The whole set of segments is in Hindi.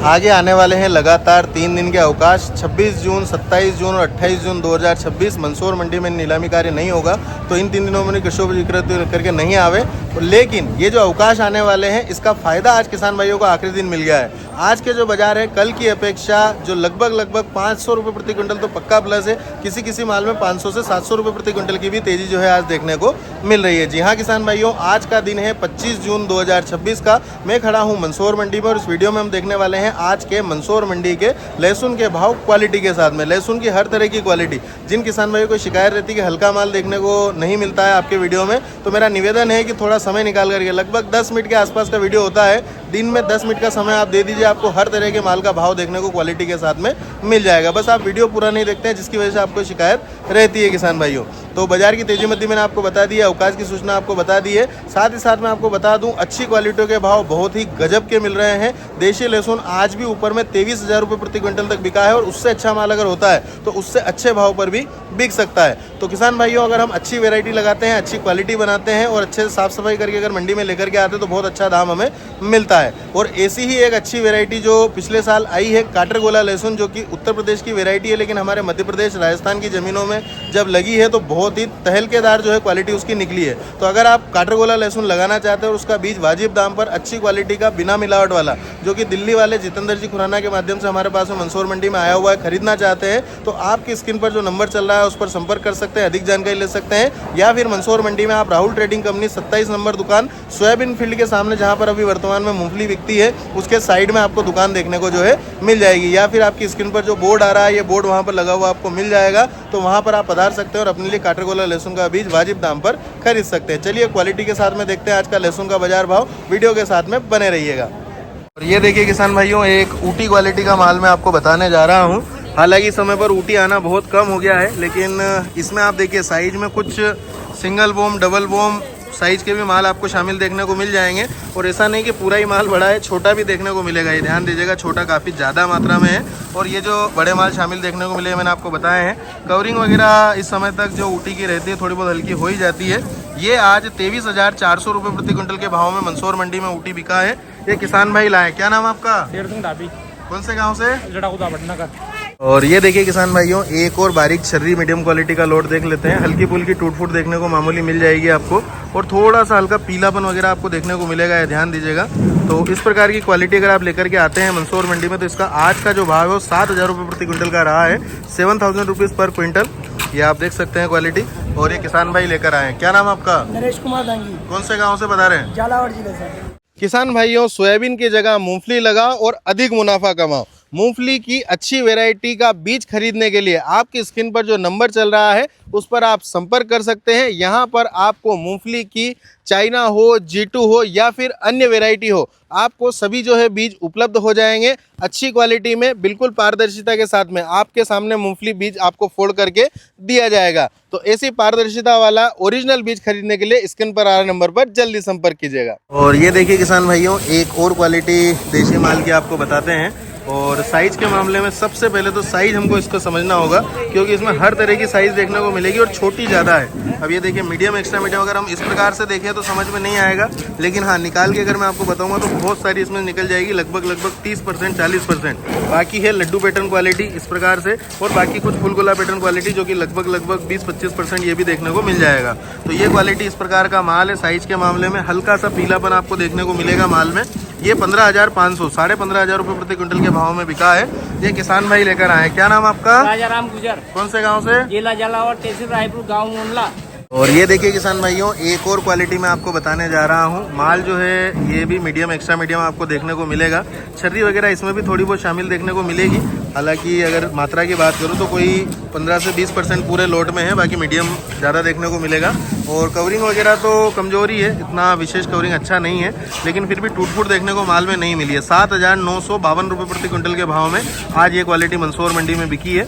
आगे आने वाले हैं लगातार 3 दिन के अवकाश। 26 जून, 27 जून और 28 जून 2026 मंदसौर मंडी में नीलामी कार्य नहीं होगा, तो इन 3 दिनों में कृषि उपज विक्रय करके नहीं आवे। लेकिन ये जो अवकाश आने वाले हैं, इसका फ़ायदा आज किसान भाइयों को आखिरी दिन मिल गया है। आज के जो बाजार है कल की अपेक्षा जो लगभग 500 रुपये प्रति क्विंटल तो पक्का प्लस है। किसी माल में 500 से 700 रुपये प्रति क्विंटल की भी तेज़ी जो है आज देखने को मिल रही है। जी हाँ किसान भाइयों, आज का दिन है 25 जून 2026 का। मैं खड़ा हूँ मंदसौर मंडी में और इस वीडियो में हम देखने वाले हैं आज के मंदसौर मंडी के लहसुन के भाव क्वालिटी के साथ में। लहसुन की हर तरह की क्वालिटी, जिन किसान भाइयों को शिकायत रहती है कि हल्का माल देखने को नहीं मिलता है आपके वीडियो में, तो मेरा निवेदन है कि थोड़ा समय निकाल करके, लगभग 10 मिनट के आसपास का वीडियो होता है, दिन में 10 मिनट का समय आप दे दीजिए, आपको हर तरह के माल का भाव देखने को क्वालिटी के साथ में मिल जाएगा। बस आप वीडियो पूरा नहीं देखते हैं, जिसकी वजह से आपको शिकायत रहती है किसान भाइयों। तो बाजार की तेजी मध्य मैंने आपको बता दी है, अवकाश की सूचना आपको बता दी है। साथ ही साथ मैं आपको बता दूं, अच्छी क्वालिटियों के भाव बहुत ही गजब के मिल रहे हैं। देशी लहसुन आज भी ऊपर में 23,000 रुपये प्रति क्विंटल तक बिका है और उससे अच्छा माल अगर होता है तो उससे अच्छे भाव पर भी बिक सकता है। तो किसान भाइयों, अगर हम अच्छी वेराइटी लगाते हैं, अच्छी क्वालिटी बनाते हैं और अच्छे से साफ सफाई करके अगर मंडी में लेकर के आते हैं तो बहुत अच्छा दाम हमें मिलता है। और ऐसी ही एक अच्छी वेराइटी जो पिछले साल आई है, काटरगोला लहसुन, जो कि उत्तर प्रदेश की वेराइटी है, लेकिन हमारे मध्य प्रदेश राजस्थान की ज़मीनों में जब लगी है तो बहुत ही तहलकेदार जो है क्वालिटी उसकी निकली है। तो अगर आप काटरगोला लहसुन लगाना चाहते हैं और उसका बीज वाजिब दाम पर अच्छी क्वालिटी का बिना मिलावट वाला, जो कि दिल्ली वाले जितेंद्र जी खुराना के माध्यम से हमारे पास में मंदसौर मंडी में आया हुआ है, खरीदना चाहते हैं तो आपकी स्क्रीन पर जो नंबर चल रहा है उस पर संपर्क कर सकते हैं, अधिक जानकारी ले सकते हैं। या फिर मंदसौर मंडी में आप राहुल ट्रेडिंग कंपनी 27 नंबर दुकान, सोयाबीन फील्ड के सामने जहाँ पर अभी वर्तमान में मूंगफली बिकती है, उसके साइड में आपको दुकान देखने को जो है मिल जाएगी। या फिर आपकी स्क्रीन पर जो बोर्ड आ रहा है, ये बोर्ड वहाँ पर लगा हुआ आपको मिल जाएगा, तो वहाँ पर आप पधार सकते हैं और अपने लिए काटरगोला लहसुन का बीज वाजिब दाम पर खरीद सकते हैं। चलिए क्वालिटी के साथ में देखते हैं आज का लहसुन का बाजार भाव, वीडियो के साथ में बने रहिएगा। और ये देखिए किसान भाइयों, एक ऊटी क्वालिटी का माल मैं आपको बताने जा रहा हूँ। हालांकि समय पर ऊटी आना बहुत कम हो गया है, लेकिन इसमें आप देखिए साइज में कुछ सिंगल बोम, डबल बोम साइज के भी माल आपको शामिल देखने को मिल जाएंगे। और ऐसा नहीं कि पूरा ही माल बड़ा है, छोटा भी देखने को मिलेगा। ये ध्यान दीजिएगा, छोटा काफ़ी ज़्यादा मात्रा में है और ये जो बड़े माल शामिल देखने को मिले मैंने आपको बताए हैं। कवरिंग वगैरह इस समय तक जो ऊटी की रहती है थोड़ी बहुत हल्की हो ही जाती है। ये आज 23,400 रुपये प्रति क्विंटल के भाव में मंदसौर मंडी में ऊटी बिका है। ये किसान भाई लाए। क्या नाम आपका? कौन से गाँव से? और ये देखिए किसान भाइयों, एक और बारीक छर्री मीडियम क्वालिटी का लोड देख लेते हैं। हल्की फुल्की टूट फूट देखने को मामूली मिल जाएगी आपको और थोड़ा सा हल्का पीलापन वगैरह आपको देखने को मिलेगा, है ध्यान दीजिएगा। तो इस प्रकार की क्वालिटी अगर आप लेकर के आते हैं मंदसौर मंडी में, तो इसका आज का जो भाव है वो 7,000 रुपये प्रति क्विंटल का रहा है, 7,000 रुपीज़ पर क्विंटल। ये आप देख सकते हैं क्वालिटी। और ये किसान भाई लेकर आए हैं। क्या नाम आपका? नरेश कुमार दांगी। कौन से गाँव से बता रहे हैं? झालावाड़ जिले से। किसान भाइयों, सोयाबीन की जगह मूंगफली लगाओ और अधिक मुनाफा कमाओ। मूंगफली की अच्छी वैरायटी का बीज खरीदने के लिए आपकी स्क्रीन पर जो नंबर चल रहा है उस पर आप संपर्क कर सकते हैं। यहाँ पर आपको मूंगफली की चाइना हो, G2 हो या फिर अन्य वैरायटी हो, आपको सभी जो है बीज उपलब्ध हो जाएंगे अच्छी क्वालिटी में, बिल्कुल पारदर्शिता के साथ में। आपके सामने मूंगफली बीज आपको फोड़ करके दिया जाएगा। तो ऐसी पारदर्शिता वाला ओरिजिनल बीज खरीदने के लिए स्क्रीन पर आ रहे नंबर पर जल्दी संपर्क कीजिएगा। और ये देखिए किसान भाइयों, एक और क्वालिटी देशी माल की आपको बताते हैं। और साइज़ के मामले में सबसे पहले तो साइज़ हमको इसको समझना होगा, क्योंकि इसमें हर तरह की साइज़ देखने को मिलेगी और छोटी ज़्यादा है। अब ये देखिए मीडियम, एक्स्ट्रा मीडियम, अगर हम इस प्रकार से देखें तो समझ में नहीं आएगा, लेकिन हाँ निकाल के अगर मैं आपको बताऊंगा तो बहुत सारी इसमें निकल जाएगी, लगभग 30%, 40%। बाकी है लड्डू पैटर्न क्वालिटी इस प्रकार से, और बाकी कुछ फुलगोला पैटर्न क्वालिटी जो कि लगभग 20-25% ये भी देखने को मिल जाएगा। तो ये क्वालिटी इस प्रकार का माल है। साइज़ के मामले में हल्का सा पीलापन आपको देखने को मिलेगा माल में। ये 15,500, 15,500 रुपये प्रति क्विंटल के भाव में बिका है। ये किसान भाई लेकर आए। क्या नाम आपका? राजाराम गुजर। कौन से गांव से? जिला झालावाड़, तहसील रायपुर, गांव मोहल्ला। और ये देखिए किसान भाइयों, एक और क्वालिटी मैं आपको बताने जा रहा हूँ। माल जो है ये भी मीडियम, एक्स्ट्रा मीडियम आपको देखने को मिलेगा। छर्री वगैरह इसमें भी थोड़ी बहुत शामिल देखने को मिलेगी। हालांकि अगर मात्रा की बात करूँ तो कोई 15 से 20% पूरे लोट में है, बाकी मीडियम ज़्यादा देखने को मिलेगा। और कवरिंग वगैरह तो कमजोरी है, इतना विशेष कवरिंग अच्छा नहीं है, लेकिन फिर भी टूट फूट देखने को माल में नहीं मिली है। 7,952 रुपये प्रति क्विंटल के भाव में आज ये क्वालिटी मंदसौर मंडी में बिकी है।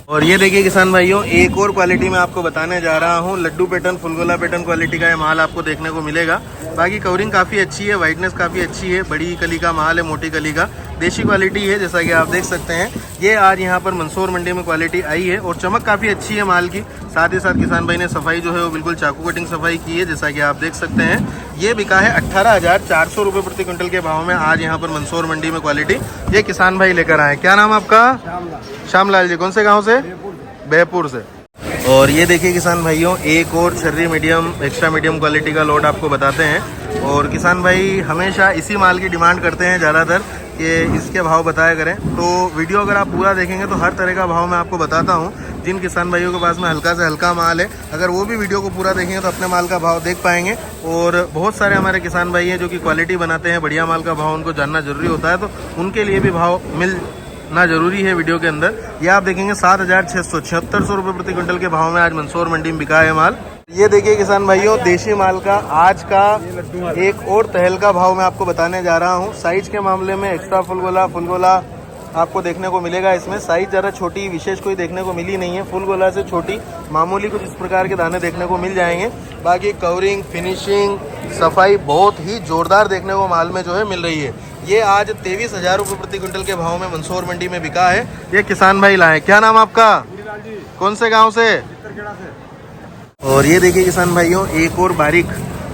और ये देखिए किसान भाइयों, एक और क्वालिटी मैं आपको बताने जा रहा हूँ। लड्डू पैटर्न, फुलगोला पैटर्न क्वालिटी का ये माल आपको देखने को मिलेगा। बाकी कवरिंग काफ़ी अच्छी है, वाइटनेस काफ़ी अच्छी है, बड़ी कली का माल है, मोटी कली का। देशी क्वालिटी है, जैसा कि आप देख सकते हैं। ये आज यहाँ पर मंदसौर मंडी में क्वालिटी आई है और चमक काफ़ी अच्छी है माल की। साथ ही साथ किसान भाई ने सफाई जो है वो बिल्कुल चाकू कटिंग सफाई की है, जैसा कि आप देख सकते हैं। ये बिका है 18,400 रुपये प्रति क्विंटल के भाव में आज यहाँ पर मंदसौर मंडी में क्वालिटी ये किसान भाई लेकर आए। क्या नाम आपका? श्यामलाल जी। कौन से गाँव से? बेहपुर से। और ये देखिए किसान भाइयों, एक और छर्री मीडियम एक्स्ट्रा मीडियम क्वालिटी का लोड आपको बताते हैं। और किसान भाई हमेशा इसी माल की डिमांड करते हैं ज़्यादातर कि इसके भाव बताया करें। तो वीडियो अगर आप पूरा देखेंगे तो हर तरह का भाव मैं आपको बताता हूँ। जिन किसान भाइयों के पास में हल्का से हल्का माल है, अगर वो भी वीडियो को पूरा देखेंगे तो अपने माल का भाव देख पाएंगे। और बहुत सारे हमारे किसान भाई हैं जो कि क्वालिटी बनाते हैं, बढ़िया माल का भाव उनको जानना जरूरी होता है, तो उनके लिए भी भाव मिलना जरूरी है वीडियो के अंदर। ये आप देखेंगे 7,676 रुपये प्रति क्विंटल के भाव में आज मंदसौर मंडी में बिका है माल। ये देखिए किसान भाइयों, देशी माल का आज का एक और तहल का भाव मैं आपको बताने जा रहा हूँ। साइज के मामले में एक्स्ट्रा फुल गोला आपको देखने को मिलेगा। इसमें साइज ज़रा छोटी विशेष कोई देखने को मिली नहीं है। फुल गोला से छोटी मामूली कुछ इस प्रकार के दाने देखने को मिल जाएंगे। बाकी कवरिंग, फिनिशिंग, सफाई बहुत ही जोरदार देखने को माल में जो है मिल रही है। ये आज 23,000 रुपये प्रति क्विंटल के भाव में मंदसौर मंडी में बिका है। ये किसान भाई लाए। क्या नाम आपका? कौन से गाँव से? और ये देखिए किसान भाइयों, एक और बारीक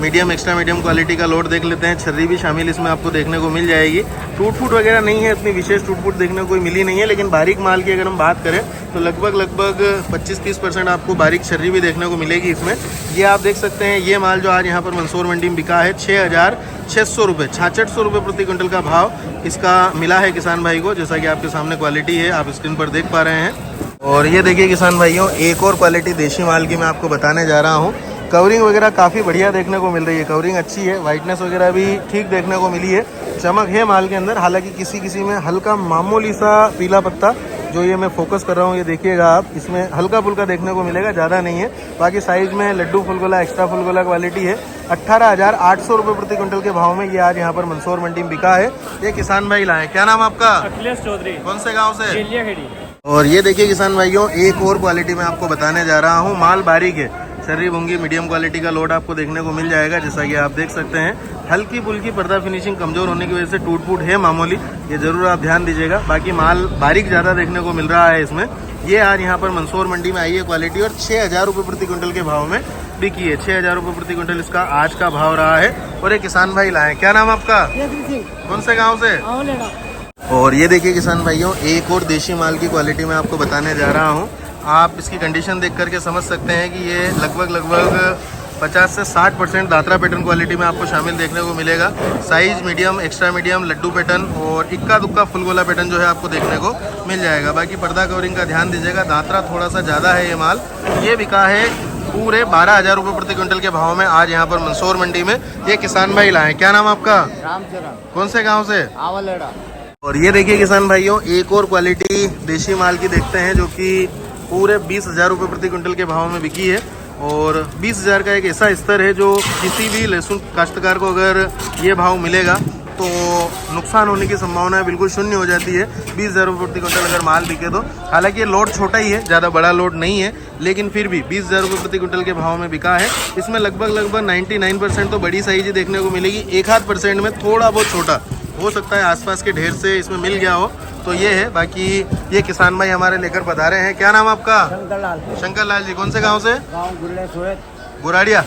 मीडियम एक्स्ट्रा मीडियम क्वालिटी का लोड देख लेते हैं। छर्री भी शामिल इसमें आपको देखने को मिल जाएगी। टूट फूट वगैरह नहीं है, इतनी विशेष टूट फूट देखने को कोई मिली नहीं है। लेकिन बारीक माल की अगर हम बात करें तो लगभग 25-30% आपको बारीक छर्री भी देखने को मिलेगी इसमें। ये आप देख सकते हैं, ये माल जो आज यहाँ पर मंदसौर मंडी में बिका है 6,600 रुपये 6600 रुपये प्रति क्विंटल का भाव इसका मिला है किसान भाई को। जैसा कि आपके सामने क्वालिटी है, आप स्क्रीन पर देख पा रहे हैं। और ये देखिए किसान भाइयों, एक और क्वालिटी देशी माल की मैं आपको बताने जा रहा हूँ। कवरिंग वगैरह काफ़ी बढ़िया देखने को मिल रही है। कवरिंग अच्छी है, वाइटनेस वगैरह भी ठीक देखने को मिली है। चमक है माल के अंदर, हालांकि किसी में हल्का मामूली सा पीला पत्ता जो ये मैं फोकस कर रहा हूँ, ये देखिएगा आप, इसमें हल्का फुल्का देखने को मिलेगा, ज़्यादा नहीं है। बाकी साइज में लड्डू फुलगोला एक्स्ट्रा फुलगोला क्वालिटी है। 18,800 रुपये प्रति क्विंटल के भाव में ये आज यहाँ पर मंदसौर मंडी में बिका है। ये किसान भाई लाए। क्या नाम आपका? अखिलेश चौधरी। कौन से गाँव से? खेड़ी। और ये देखिए किसान भाइयों, एक और क्वालिटी मैं आपको बताने जा रहा हूँ। माल बारीक है, छर्री भूंगी मीडियम क्वालिटी का लोड आपको देखने को मिल जाएगा। जैसा कि आप देख सकते हैं, हल्की फुल्की पर्दा फिनिशिंग कमजोर होने की वजह से टूट फूट है मामूली, ये जरूर आप ध्यान दीजिएगा। बाकी माल बारीक ज़्यादा देखने को मिल रहा है इसमें। ये आज यहाँ पर मंदसौर मंडी में आई है क्वालिटी और 6,000 रुपये प्रति क्विंटल के भाव में बिकी है। 6,000 रुपये प्रति क्विंटल इसका आज का भाव रहा है। और ये किसान भाई लाए। क्या नाम आपका? कौन से गाँव से? और ये देखिए किसान भाइयों, एक और देशी माल की क्वालिटी मैं आपको बताने जा रहा हूँ। आप इसकी कंडीशन देख करके समझ सकते हैं कि ये लगभग 50 से 60% दात्रा पैटर्न क्वालिटी में आपको शामिल देखने को मिलेगा। Size medium extra medium laddu pattern और इक्का दुक्का फुलगोला पैटर्न जो है आपको देखने को मिल जाएगा। बाकी पर्दा कवरिंग का ध्यान दीजिएगा, दात्रा थोड़ा सा ज़्यादा है ये माल। ये बिका है पूरे 12,000 रुपये प्रति क्विंटल के भाव में आज यहाँ पर मंदसौर मंडी में। ये किसान भाई लाए। क्या नाम आपका? रामचरण। कौन से गाँव से? आवलेड़ा। और ये देखिए किसान भाइयों, एक और क्वालिटी देशी माल की देखते हैं जो कि पूरे 20,000 रुपये प्रति क्विंटल के भाव में बिकी है। और 20,000 का एक ऐसा स्तर है जो किसी भी लहसुन काश्तकार को अगर ये भाव मिलेगा तो नुकसान होने की संभावना बिल्कुल शून्य हो जाती है। 20,000 रुपये प्रति क्विंटल अगर माल बिके तो। हालांकि ये लोड छोटा ही है, ज़्यादा बड़ा लोड नहीं है, लेकिन फिर भी 20,000 रुपये प्रति क्विंटल के भाव में बिका है। इसमें लगभग 99% तो बड़ी साइज ही देखने को मिलेगी। 1-8% में थोड़ा बहुत छोटा हो सकता है, आसपास के ढेर से इसमें मिल गया हो, तो ये है। बाकी ये किसान भाई हमारे लेकर पधारे हैं। क्या नाम आपका? शंकर लाल जी। कौन से गांव से? गुराड़िया।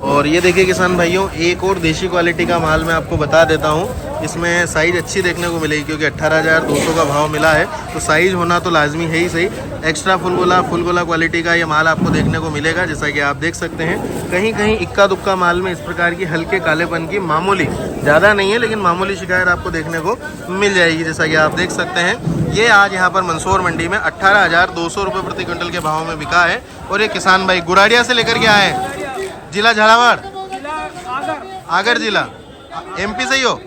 और ये देखिए किसान भाइयों, एक और देशी क्वालिटी का माल मैं आपको बता देता हूँ। इसमें साइज अच्छी देखने को मिलेगी क्योंकि 18,200 का भाव मिला है, तो साइज होना तो लाजमी है ही सही। एक्स्ट्रा फुलगोला क्वालिटी का ये माल आपको देखने को मिलेगा। जैसा कि आप देख सकते हैं, कहीं कहीं इक्का दुक्का माल में इस प्रकार की हल्के कालेपन की मामूली, ज़्यादा नहीं है लेकिन मामूली शिकायत आपको देखने को मिल जाएगी। जैसा कि आप देख सकते हैं, ये आज यहाँ पर मंदसौर मंडी में 18,200 रुपये प्रति क्विंटल के भाव में बिका है। और ये किसान भाई गुराड़िया से लेकर के आए हैं। जिला झालावाड़, आगर जिला, MP से ही हो।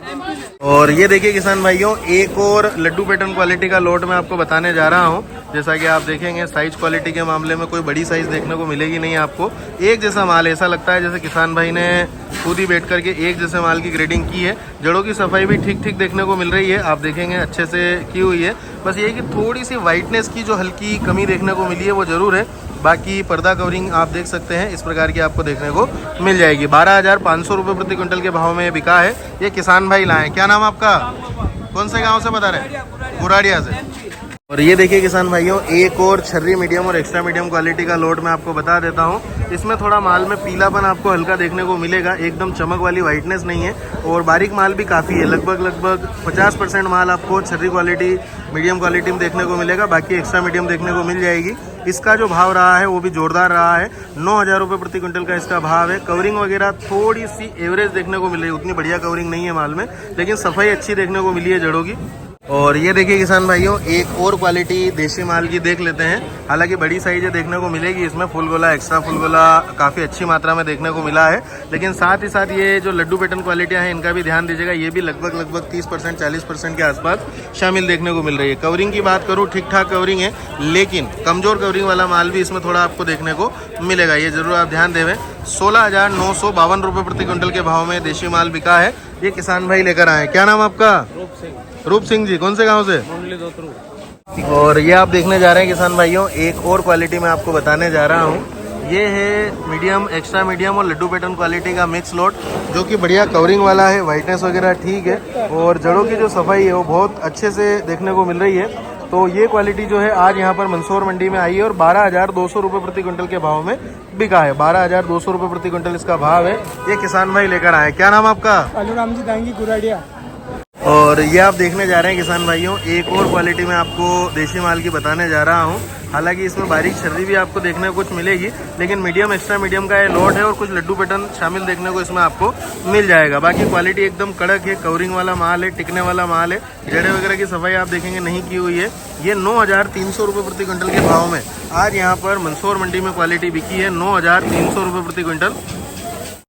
और ये देखिए किसान भाइयों, एक और लड्डू पैटर्न क्वालिटी का लोड मैं आपको बताने जा रहा हूँ। जैसा कि आप देखेंगे, साइज क्वालिटी के मामले में कोई बड़ी साइज देखने को मिलेगी नहीं आपको। एक जैसा माल, ऐसा लगता है जैसे किसान भाई ने खुद ही बैठ करके एक जैसे माल की ग्रेडिंग की है। जड़ों की सफाई भी ठीक ठीक देखने को मिल रही है, आप देखेंगे अच्छे से की हुई है। बस ये कि थोड़ी सी वाइटनेस की जो हल्की कमी देखने को मिली है वो जरूर है। बाकी पर्दा कवरिंग आप देख सकते हैं इस प्रकार की आपको देखने को मिल जाएगी। 12,500 रुपये प्रति क्विंटल के भाव में बिका है। ये किसान भाई लाए। क्या नाम आपका? कौन से गांव से बता रहे हैं? कुराड़िया से। और ये देखिए किसान भाइयों, एक और छर्री मीडियम और एक्स्ट्रा मीडियम क्वालिटी का लोट मैं आपको बता देता हूँ। इसमें थोड़ा माल में पीलापन आपको हल्का देखने को मिलेगा, एकदम चमक वाली वाइटनेस नहीं है और बारीक माल भी काफ़ी है। लगभग 50% माल आपको छर्री क्वालिटी मीडियम क्वालिटी में देखने को मिलेगा, बाकी एक्स्ट्रा मीडियम देखने को मिल जाएगी। इसका जो भाव रहा है वो भी जोरदार रहा है, 9,000 रुपये प्रति क्विंटल का इसका भाव है। कवरिंग वगैरह थोड़ी सी एवरेज देखने को मिल रही है, उतनी बढ़िया कवरिंग नहीं है माल में, लेकिन सफाई अच्छी देखने को मिली है जड़ों की। और ये देखिए किसान भाइयों, एक और क्वालिटी देसी माल की देख लेते हैं। हालांकि बड़ी साइज देखने को मिलेगी इसमें, फुल गोला एक्स्ट्रा फुल गोला काफ़ी अच्छी मात्रा में देखने को मिला है। लेकिन साथ ही साथ ये जो लड्डू पैटर्न क्वालिटियां हैं इनका भी ध्यान दीजिएगा, ये भी लगभग 30% 40% के आसपास शामिल देखने को मिल रही है। कवरिंग की बात करूँ ठीक ठाक कवरिंग है, लेकिन कमजोर कवरिंग वाला माल भी इसमें थोड़ा आपको देखने को मिलेगा, ये जरूर आप ध्यान देवें। 16,952 रुपये प्रति क्विंटल के भाव में देशी माल बिका है। ये किसान भाई लेकर आए। क्या नाम आपका? रूप सिंह जी। कौन से गांव से? और ये आप देखने जा रहे हैं किसान भाइयों, एक और क्वालिटी मैं आपको बताने जा रहा हूँ। ये है मीडियम, एक्स्ट्रा मीडियम और लड्डू पैटर्न क्वालिटी का मिक्स लोट, जो कि बढ़िया कवरिंग वाला है, वाइटनेस वगैरह ठीक है और जड़ों की जो सफाई है वो बहुत अच्छे से देखने को मिल रही है। तो ये क्वालिटी जो है आज यहाँ पर मंदसौर मंडी में आई है और 12,200 रुपये प्रति क्विंटल के भाव में बिका है। 12,200 रुपये प्रति क्विंटल इसका भाव है। ये किसान भाई लेकर आए। क्या नाम आपका? अलूराम जी दांगी कुराड़िया। और ये आप देखने जा रहे हैं किसान भाइयों, एक और क्वालिटी में आपको देशी माल की बताने जा रहा हूँ। हालांकि इसमें बारीक छर्री भी आपको देखने को कुछ मिलेगी, लेकिन मीडियम एक्स्ट्रा मीडियम का ये लोट है और कुछ लड्डू पैटर्न शामिल देखने को इसमें आपको मिल जाएगा। बाकी क्वालिटी एकदम कड़क है, कवरिंग वाला माल है, टिकने वाला माल है। जड़े वगैरह की सफाई आप देखेंगे नहीं की हुई है। ये 9,300 रुपये प्रति क्विंटल के भाव में आज यहाँ पर मंदसौर मंडी में क्वालिटी बिकी है। 9,300 रुपये प्रति क्विंटल